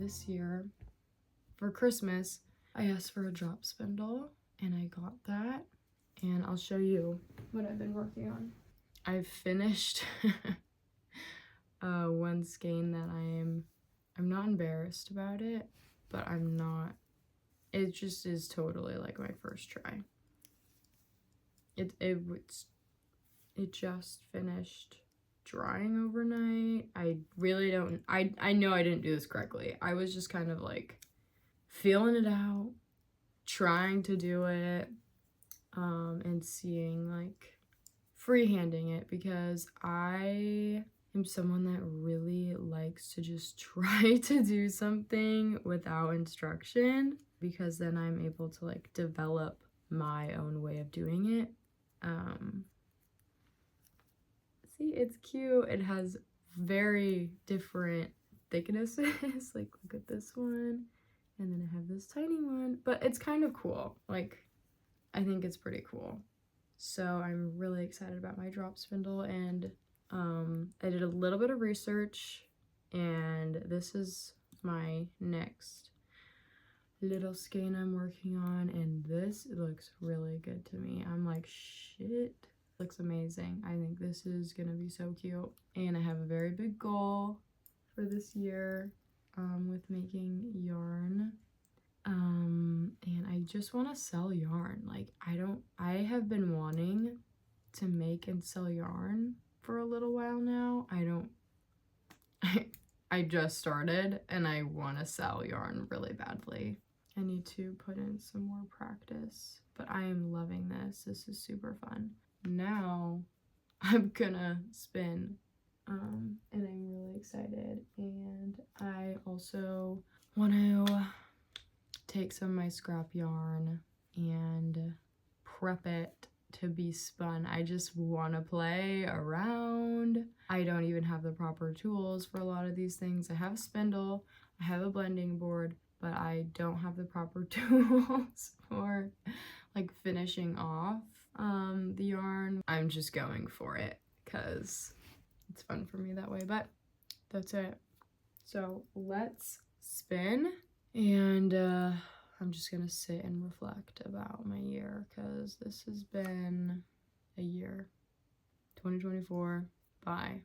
this year for Christmas, I asked for a drop spindle and I got that, and I'll show you what I've been working on. I've finished one skein that I'm not embarrassed about it, but I'm not, it just is totally like my first try. It just finished drying overnight. I really don't, I know I didn't do this correctly. I was just kind of like feeling it out, trying to do it, and seeing, like, freehanding it, because I am someone that really likes to just try to do something without instruction, because then I'm able to like develop my own way of doing it. See, it's cute. It has very different thicknesses. Like, look at this one, and then I have this tiny one, but it's kind of cool. Like, I think it's pretty cool. So I'm really excited about my drop spindle, and I did a little bit of research, and this is my next little skein I'm working on, and this looks really good to me. I'm like, shit, looks amazing. I think this is gonna be so cute, and I have a very big goal for this year with making yarn. And I just want to sell yarn. Like, I have been wanting to make and sell yarn for a little while now. I just started, and I want to sell yarn really badly. I need to put in some more practice, but I am loving this. This is super fun. Now I'm gonna spin, and I'm really excited. And I also want to take some of my scrap yarn and prep it to be spun. I just want to play around. I don't even have the proper tools for a lot of these things. I have a spindle, I have a blending board, but I don't have the proper tools for like finishing off the yarn. I'm just going for it because it's fun for me that way, but that's it. So let's spin. And I'm just gonna sit and reflect about my year, because this has been a year. 2024, bye.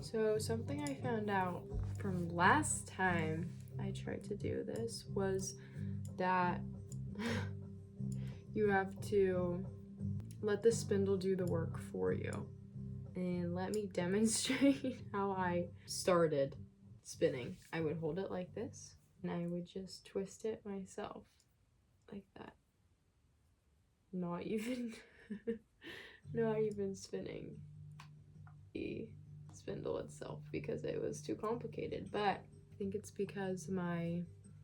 So something I found out from last time I tried to do this was that you have to let the spindle do the work for you. And let me demonstrate how I started spinning. I would hold it like this, and I would just twist it myself like that. Not even not even spinning the spindle itself, because it was too complicated. But I think it's because my,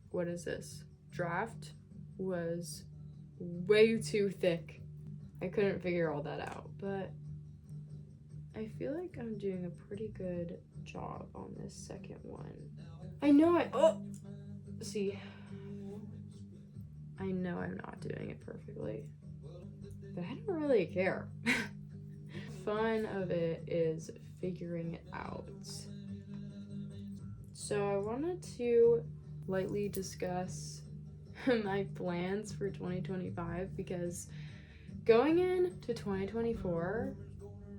what is this, draft was way too thick. I couldn't figure all that out, but I feel like I'm doing a pretty good job on this second one. I know see, I know I'm not doing it perfectly, but I don't really care. Fun of it is figuring it out. So I wanted to lightly discuss my plans for 2025, because going into 2024,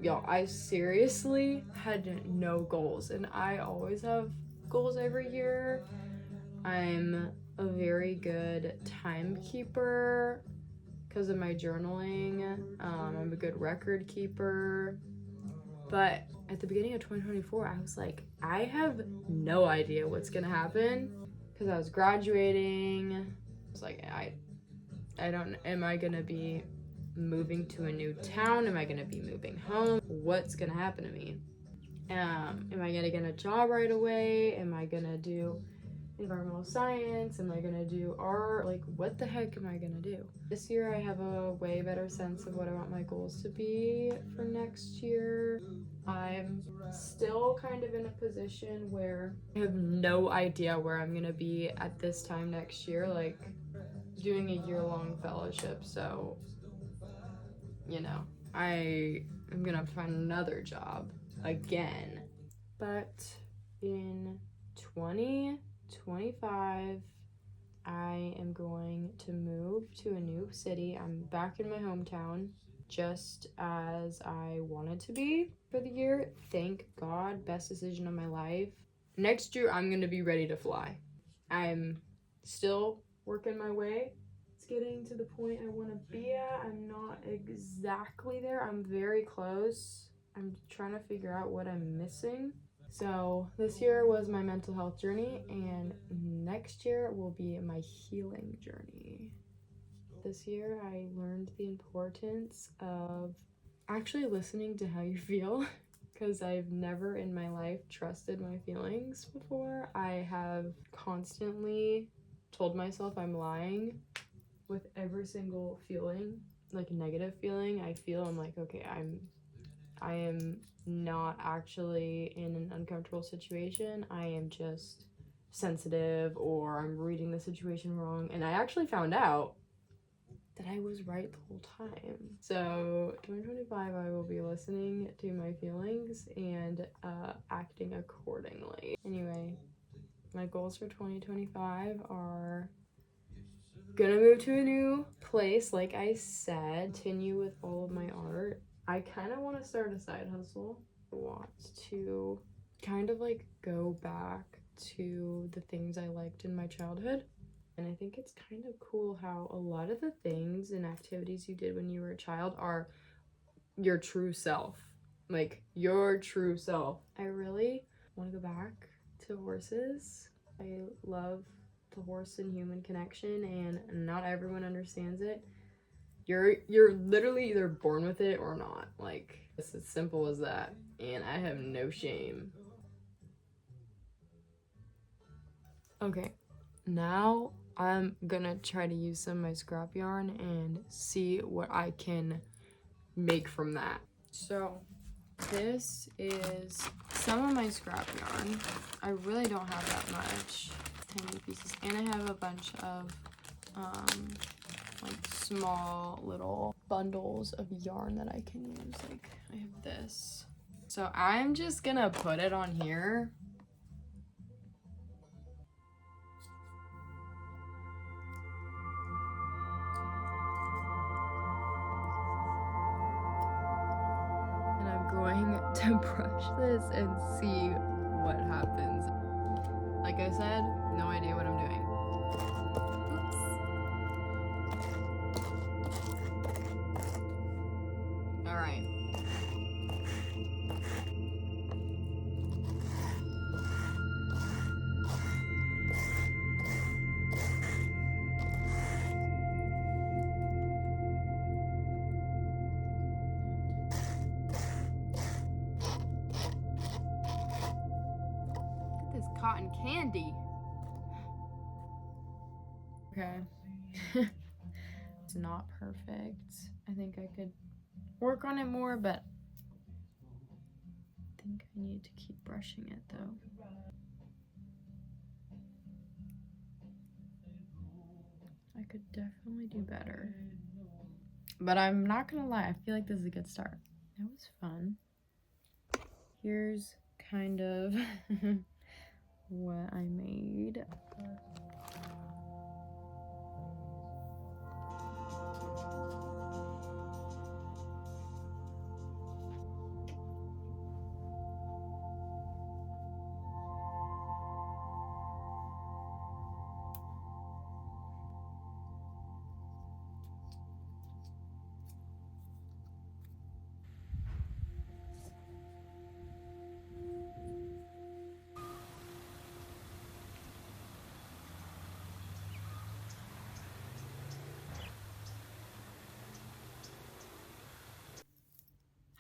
y'all, I seriously had no goals, and I always have goals every year. I'm a very good timekeeper because of my journaling. I'm a good record keeper. But at the beginning of 2024, I was like, I have no idea what's gonna happen because I was graduating. I was like, I don't, am I gonna be moving to a new town? Am I gonna be moving home? What's gonna happen to me? Am I gonna get a job right away? Am I gonna do environmental science? Am I gonna do art? Like, what the heck am I gonna do? This year I have a way better sense of what I want my goals to be for next year. I'm still kind of in a position where I have no idea where I'm gonna be at this time next year, like doing a year-long fellowship, so you know, I am gonna have to find another job again. But in 2025, I am going to move to a new city. I'm back in my hometown, just as I wanted to be for the year. Thank God, best decision of my life. Next year, I'm gonna be ready to fly. I'm still working my way. It's getting to the point I want to be at. I'm not exactly there. I'm very close. I'm trying to figure out what I'm missing. So this year was my mental health journey, and next year will be my healing journey. This year I learned the importance of actually listening to how you feel because I've never in my life trusted my feelings before. I have constantly told myself I'm lying with every single feeling, like negative feeling I feel. I'm like, okay, I am not actually in an uncomfortable situation. I am just sensitive, or I'm reading the situation wrong. And I actually found out that I was right the whole time. So 2025, I will be listening to my feelings and acting accordingly. Anyway, my goals for 2025 are gonna move to a new place, like I said, continue with all of my art. I kind of want to start a side hustle. I want to kind of like go back to the things I liked in my childhood. And I think it's kind of cool how a lot of the things and activities you did when you were a child are your true self. Like your true self. I really want to go back to horses. I love the horse and human connection, and not everyone understands it. You're literally either born with it or not. Like, it's as simple as that. And I have no shame. Okay, now I'm gonna try to use some of my scrap yarn and see what I can make from that. So this is some of my scrap yarn. I really don't have that much, tiny pieces, and I have a bunch of like small little bundles of yarn that I can use. Like I have this. So I'm just gonna put it on here. And I'm going to brush this and see what happens. Like I said, no idea what I'm doing. Oops. All right. Look at this cotton candy. Okay. It's not perfect. I think I could work on it more, but I think I need to keep brushing it though. I could definitely do better. But I'm not gonna lie, I feel like this is a good start. That was fun. Here's kind of what I made.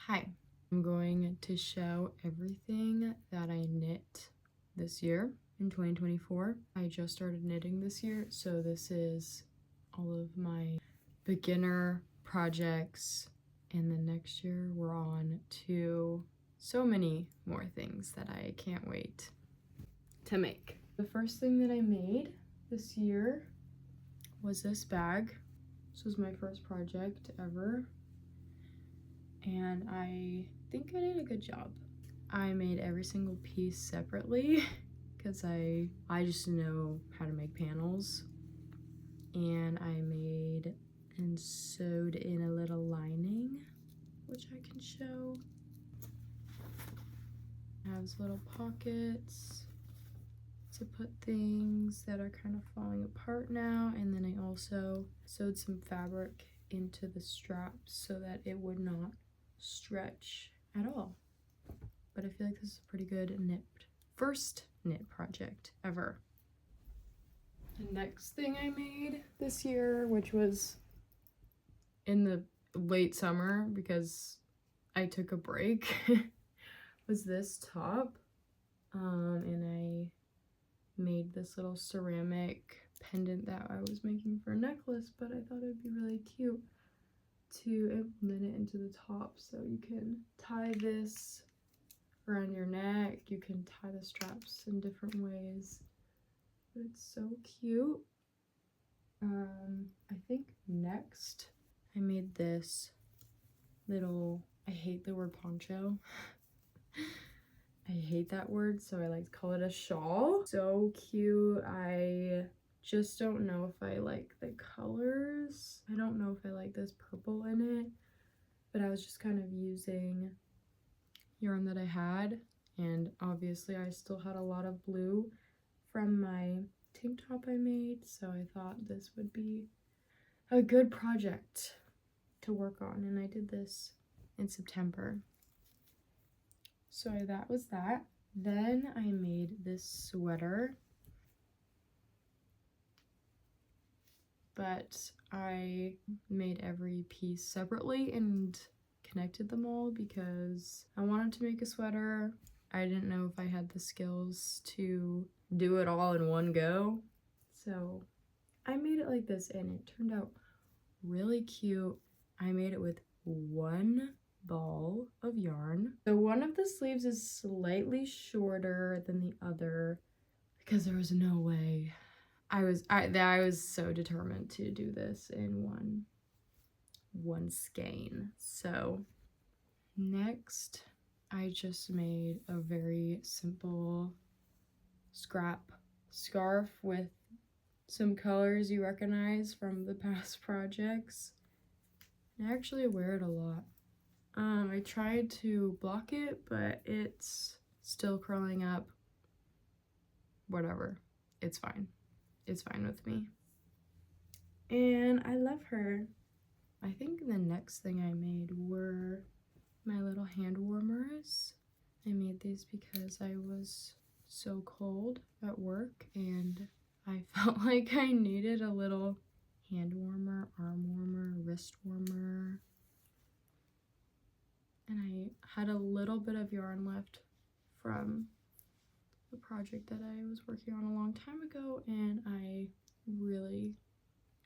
Hi, I'm going to show everything that I knit this year in 2024. I just started knitting this year, so this is all of my beginner projects, and then next year we're on to so many more things that I can't wait to make. The first thing that I made this year was this bag. This was my first project ever, and I think I did a good job. I made every single piece separately because I just know how to make panels, and I made and sewed in a little lining, which I can show. It has little pockets to put things that are kind of falling apart now, and then I also sewed some fabric into the straps so that it would not stretch at all. But I feel like this is a pretty good first knit project ever. The next thing I made this year, which was in the late summer because I took a break, was this top. And I made this little ceramic pendant that I was making for a necklace, but I thought it would be really cute to implement it into the top. So you can tie this around your neck, you can tie the straps in different ways, but it's so cute. I think next I made this little, I hate the word poncho. I hate that word, so I like to call it a shawl. So cute. I just don't know if I like the colors. I don't know if I like this purple in it, but I was just kind of using yarn that I had, and obviously I still had a lot of blue from my tank top I made, so I thought this would be a good project to work on, and I did this in September. So that was that. Then I made this sweater, but I made every piece separately and connected them all because I wanted to make a sweater. I didn't know if I had the skills to do it all in one go. So I made it like this, and it turned out really cute. I made it with one ball of yarn. So one of the sleeves is slightly shorter than the other because there was no way. I was so determined to do this in one skein. So next I just made a very simple scrap scarf with some colors you recognize from the past projects. I actually wear it a lot. I tried to block it, but it's still curling up. Whatever. It's fine. It's fine with me. And I love her. I think the next thing I made were my little hand warmers. I made these because I was so cold at work and I felt like I needed a little hand warmer, arm warmer, wrist warmer. And I had a little bit of yarn left from the project that I was working on a long time ago, and I really,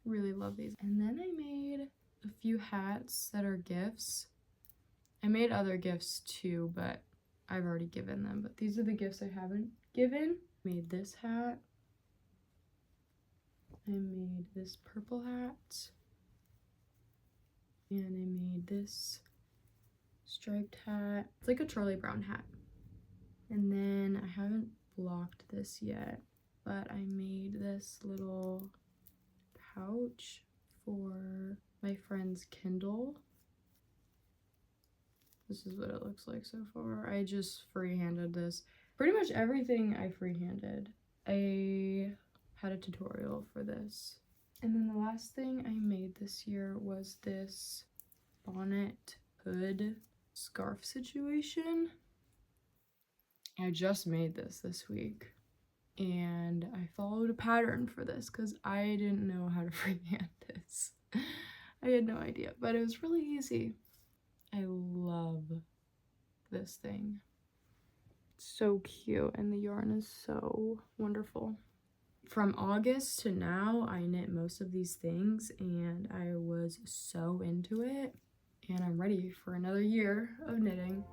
really love these. And then I made a few hats that are gifts. I made other gifts too, but I've already given them. But these are the gifts I haven't given. Made this hat. I made this purple hat. And I made this striped hat. It's like a Charlie Brown hat. And then I haven't blocked this yet, but I made this little pouch for my friend's Kindle. This is what it looks like so far. I just freehanded this. Pretty much everything I freehanded. I had a tutorial for this. And then the last thing I made this year was this bonnet hood scarf situation. I just made this week, and I followed a pattern for this because I didn't know how to freehand this. I had no idea, but it was really easy. I love this thing. So cute, and the yarn is so wonderful. From August to now, I knit most of these things, and I was so into it, and I'm ready for another year of knitting.